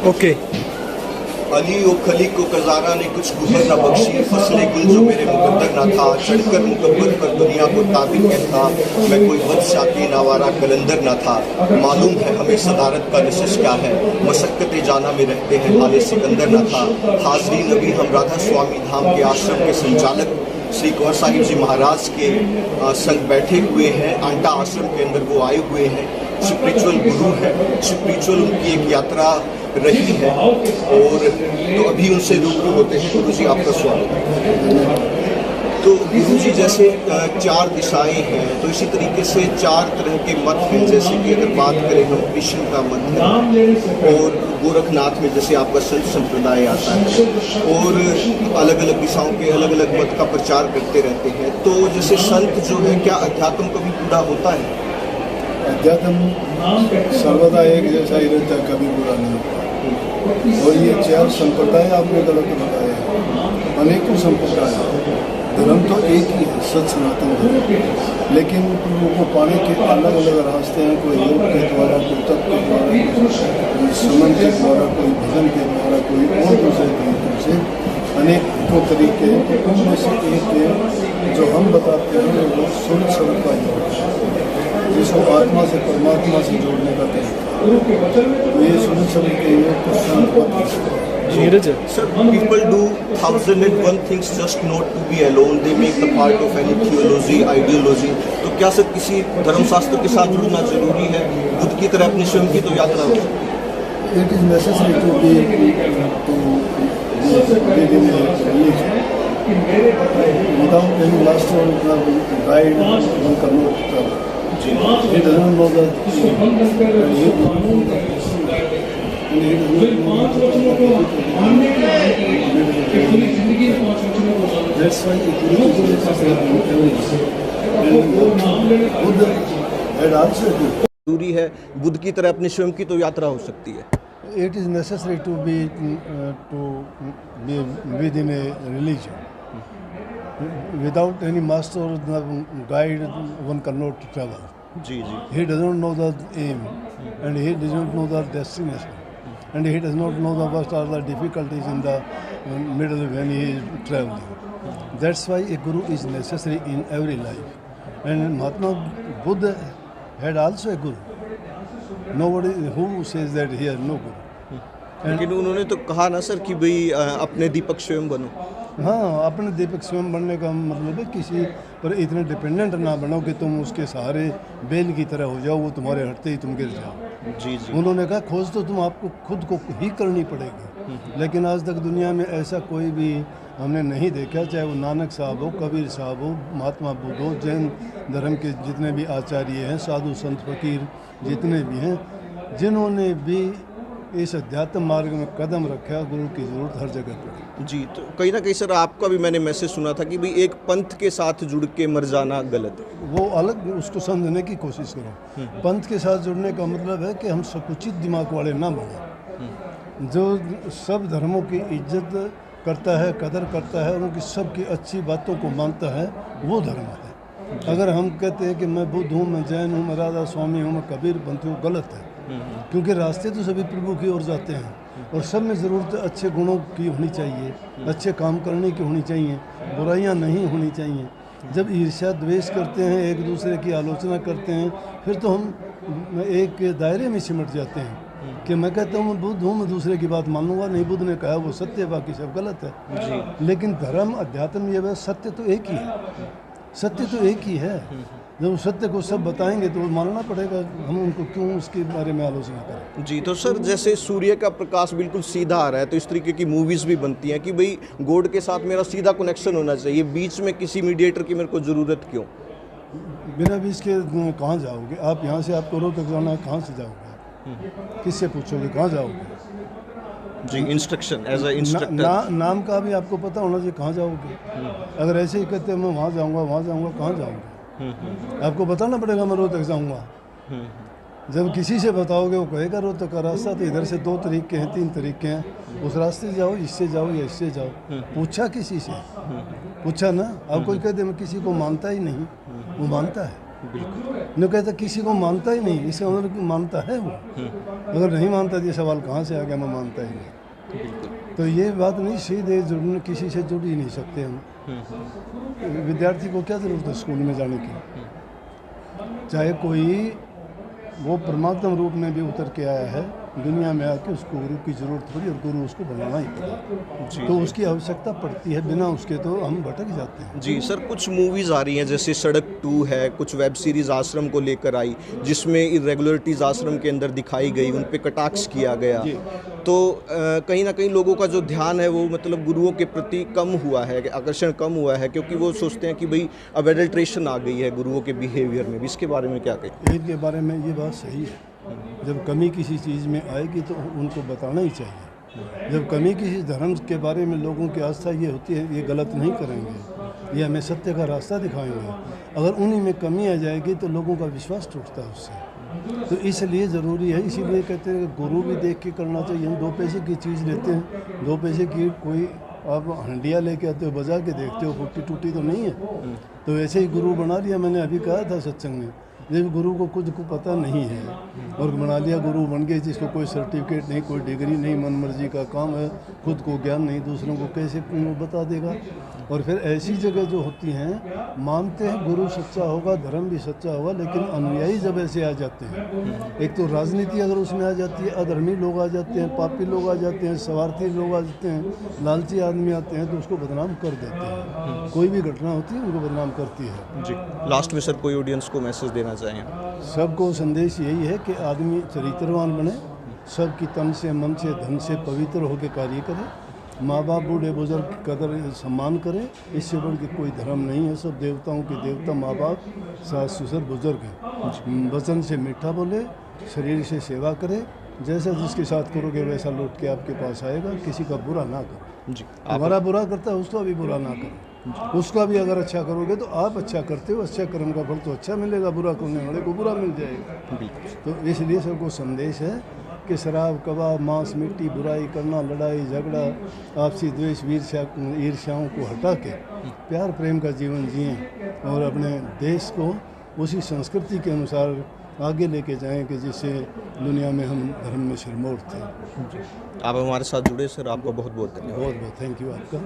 Okay. Ali ओ खली को कजारा ने कुछ गुहर न बख्शी, फसले गुल जो मेरे मुकद्दर न था, चढ़कर मुकब्बर पर दुनिया को ताबिर के था, मैं कोई बद शाकी नावारा कलंदर न था। मालूम है हमें सदारत का नशश क्या है, मशक्क़त जाना में रहते हैं हाले सिकंदर न था। हाज़री नबी हम राधा स्वामी धाम के आश्रम के संचालक श्री कौर साहिब जी महाराज के संग बैठे हुए हैं। आंटा आश्रम के अंदर वो आए हुए हैं। स्पिरिचुअल गुरु है, स्पिरिचुअल उनकी एक यात्रा रही है और तो अभी उनसे रूबरू होते हैं। गुरु जी आपका स्वागत है। तो गुरु जी जैसे 4 दिशाएं हैं, तो इसी तरीके से 4 तरह के मत हैं। जैसे कि अगर बात करें हम कृष्ण का मत है और गोरखनाथ में जैसे आपका संत संप्रदाय आता है और अलग अलग दिशाओं के अलग अलग मत का प्रचार करते रहते हैं। तो जैसे संत जो है, क्या अध्यात्म कभी पूरा होता है? अध्यात्म सर्वदा एक जैसा ही रहता है, कभी बुरा नहीं होता। और ये 4 संप्रदाय आपने गलत बताया, अनेकों संप्रदाय। धर्म तो एक ही है, सच सनातन धर्म, लेकिन लोगों को पाने के अलग अलग रास्ते हैं। कोई योग के द्वारा, कोई तप के द्वारा, कोई समन के द्वारा, कोई भजन के द्वारा, कोई और दूसरे तरीकों से अनेकों तरीके। उनमें से एक है जो हम बताते हैं, वो सूर्य स्वरूप का योग है, जिसको आत्मा से परमात्मा से जोड़ने का तरीका। तो ये सूर्य स्वरूप के योग को संत Sir, people do 1001 things just not to be alone. They make the part of any theology, ideology. तो क्या सर किसी धर्मशास्त्र के साथ जुड़ना जरूरी है? बुद्ध की तरह अपने स्वयं की तो यात्रा हो। It is necessary to be in a religion. Without any master or guide, one cannot travel. He doesn't know That's why it जरूरी है बुद्ध की तरह अपने स्वयं की तो यात्रा हो सकती है। It is necessary to be within a religion. Without any master or guide, one cannot travel. Ji ji. He does not know the aim, and he does not know the destination, and he does not know what are the difficulties in the middle when he is traveling. That's why a guru is necessary in every life. And Mahatma Buddha had also a guru. Nobody who says that he has no guru. लेकिन उन्होंने तो कहा ना sir कि भाई अपने दीपक स्वयं बनो। हाँ, अपने दीपक स्वयं बनने का मतलब है किसी पर इतने डिपेंडेंट ना बनो कि तुम उसके सहारे बेल की तरह हो जाओ, वो तुम्हारे हटते ही तुम गिर जाओ। जी जी। उन्होंने कहा खोज तो तुम आपको खुद को ही करनी पड़ेगी। लेकिन आज तक दुनिया में ऐसा कोई भी हमने नहीं देखा, चाहे वो नानक साहब हो, कबीर साहब हो, महात्मा बुद्ध हो, जैन धर्म के जितने भी आचार्य हैं, साधु संत फकीर जितने भी हैं, जिन्होंने भी इस अध्यात्म मार्ग में कदम रखा, गुरु की जरूरत हर जगह पड़ी। जी। तो कहीं ना कहीं सर आपका भी मैंने मैसेज सुना था कि भाई एक पंथ के साथ जुड़ के मर जाना गलत है। वो अलग, उसको समझने की कोशिश करो। पंथ के साथ जुड़ने का मतलब है कि हम संकुचित दिमाग वाले ना बने। जो सब धर्मों की इज्जत करता है, कदर करता है और उनकी सबकी अच्छी बातों को मानता है, वो धर्म है। अगर हम कहते हैं कि मैं बुद्ध हूँ, मैं जैन हूँ, मैं राधा स्वामी हूँ, मैं कबीर पंथी हूँ, गलत है। क्योंकि रास्ते तो सभी प्रभु की ओर जाते हैं और सब में ज़रूरत अच्छे गुणों की होनी चाहिए, अच्छे काम करने की होनी चाहिए, बुराइयां नहीं होनी चाहिए। जब ईर्ष्या द्वेष करते हैं, एक दूसरे की आलोचना करते हैं, फिर तो हम एक दायरे में सिमट जाते हैं कि मैं कहता हूँ मैं बुद्ध हूँ, मैं दूसरे की बात मानूंगा नहीं, बुद्ध ने कहा वो सत्य है, बाकी सब गलत है। जी। लेकिन धर्म अध्यात्म ये सत्य तो एक ही है, सत्य तो एक ही है। जब सत्य को सब बताएंगे तो मानना पड़ेगा, हम उनको क्यों उसके बारे में आलोचना करें। जी। तो सर जैसे सूर्य का प्रकाश बिल्कुल सीधा आ रहा है, तो इस तरीके की मूवीज़ भी बनती हैं कि भाई गॉड के साथ मेरा सीधा कनेक्शन होना चाहिए, बीच में किसी मीडिएटर की मेरे को ज़रूरत क्यों? बिना बीच के कहाँ जाओगे आप? यहाँ से आपको रोड तक जाना है, कहाँ से जाओगे? किससे पूछोगे कहाँ जाओगे? जी। Instruction as a instructor. नाम का भी आपको पता होना चाहिए कहाँ जाओगे। अगर ऐसे ही कहते हैं मैं वहाँ जाऊँगा, वहाँ जाऊँगा, कहाँ जाओगे? आपको बताना पड़ेगा मैं रोहतक जाऊँगा। जब किसी से बताओगे वो कहेगा रोहतक का रास्ता तो इधर से 2 तरीके हैं, 3 तरीके हैं, उस रास्ते से जाओ, इससे जाओ या इससे जाओ। पूछा किसी से? पूछा ना। अब कोई कहते मैं किसी को मानता ही नहीं, वो मानता है। न कहता किसी को मानता ही नहीं, इसका मतलब कि मानता है वो। अगर नहीं मानता तो ये सवाल कहाँ से आ गया, मैं मानता ही नहीं। तो ये बात नहीं, सीधे जुड़ने किसी से जुड़ ही नहीं सकते हम। विद्यार्थी को क्या ज़रूरत है स्कूल में जाने की? चाहे कोई वो परमात्मा रूप में भी उतर के आया है दुनिया में आके, उसको गुरु की ज़रूरत पड़ी और गुरु उसको बनाना ही पड़ा, तो उसकी आवश्यकता पड़ती है, बिना उसके तो हम भटक जाते हैं। जी सर, कुछ मूवीज़ आ रही हैं जैसे सड़क 2 है, कुछ वेब सीरीज़ आश्रम को लेकर आई जिसमें इरेगुलरिटीज़ आश्रम के अंदर दिखाई गई, उन पे कटाक्ष किया गया, तो कहीं ना कहीं लोगों का जो ध्यान है वो मतलब गुरुओं के प्रति कम हुआ है, आकर्षण कम हुआ है, क्योंकि वो सोचते हैं कि भाई अब एडल्ट्रेशन आ गई है गुरुओं के बिहेवियर में भी। इसके बारे में क्या कहें? इनके बारे में ये बात सही है, जब कमी किसी चीज़ में आएगी तो उनको बताना ही चाहिए। जब कमी किसी धर्म के बारे में लोगों की आस्था ये होती है ये गलत नहीं करेंगे, ये हमें सत्य का रास्ता दिखाएंगे, अगर उन्हीं में कमी आ जाएगी तो लोगों का विश्वास टूटता है उससे। तो इसलिए ज़रूरी है, इसीलिए कहते हैं कि गुरु भी देख के करना चाहिए। हम 2 पैसे की चीज़ लेते हैं, 2 पैसे की कोई आप हंडिया लेके आते हो, बजा के देखते हो, फूटी टूटी तो नहीं है। तो ऐसे ही गुरु बना लिया। मैंने अभी कहा था सत्संग में, जब गुरु को खुद को पता नहीं है और बना लिया गुरु बन गए, जिसको कोई सर्टिफिकेट नहीं, कोई डिग्री नहीं, मन मर्जी का काम है, खुद को ज्ञान नहीं, दूसरों को कैसे बता देगा। और फिर ऐसी जगह जो होती हैं, मानते हैं गुरु सच्चा होगा, धर्म भी सच्चा होगा, लेकिन अनुयायी जब ऐसे आ जाते हैं, एक तो राजनीति अगर उसमें आ जाती है, अधर्मी लोग आ जाते हैं, पापी लोग आ जाते हैं, स्वार्थी लोग आ जाते हैं, लालची आदमी आते हैं, तो उसको बदनाम कर देते हैं। कोई भी घटना होती है उनको बदनाम करती है। जी, लास्ट में सर कोई ऑडियंस को मैसेज देना चाहें? सबको संदेश यही है कि आदमी चरित्रवान बने, सबकी तन से, मन से, धन से पवित्र होकर कार्य करे, माँ बाप, बूढ़े बुजुर्ग की कदर सम्मान करें, इससे बढ़ के कोई धर्म नहीं है। सब देवताओं के देवता माँ बाप, सास ससुर, बुजुर्ग हैं। वचन से मीठा बोले, शरीर से सेवा करें, जैसा जिसके साथ करोगे वैसा लौट के आपके पास आएगा। किसी का बुरा ना करो, जी, हमारा बुरा करता है उसका भी बुरा ना करो, उसका भी अगर अच्छा करोगे तो आप अच्छा करते हो, अच्छा कर्म का फल तो अच्छा मिलेगा, बुरा करने वाले को बुरा मिल जाएगा। तो इसलिए सबको संदेश है कि शराब, कबाब, मांस, मिट्टी, बुराई करना, लड़ाई झगड़ा, आपसी द्वेष, ईर्ष्याओं को हटा के प्यार प्रेम का जीवन जिएं और अपने देश को उसी संस्कृति के अनुसार आगे लेके जाएं कि जिससे दुनिया में हम धर्म में सिरमौर थे। आप हमारे साथ जुड़े सर, आपका बहुत बहुत धन्यवाद। बहुत बहुत थैंक यू आपका।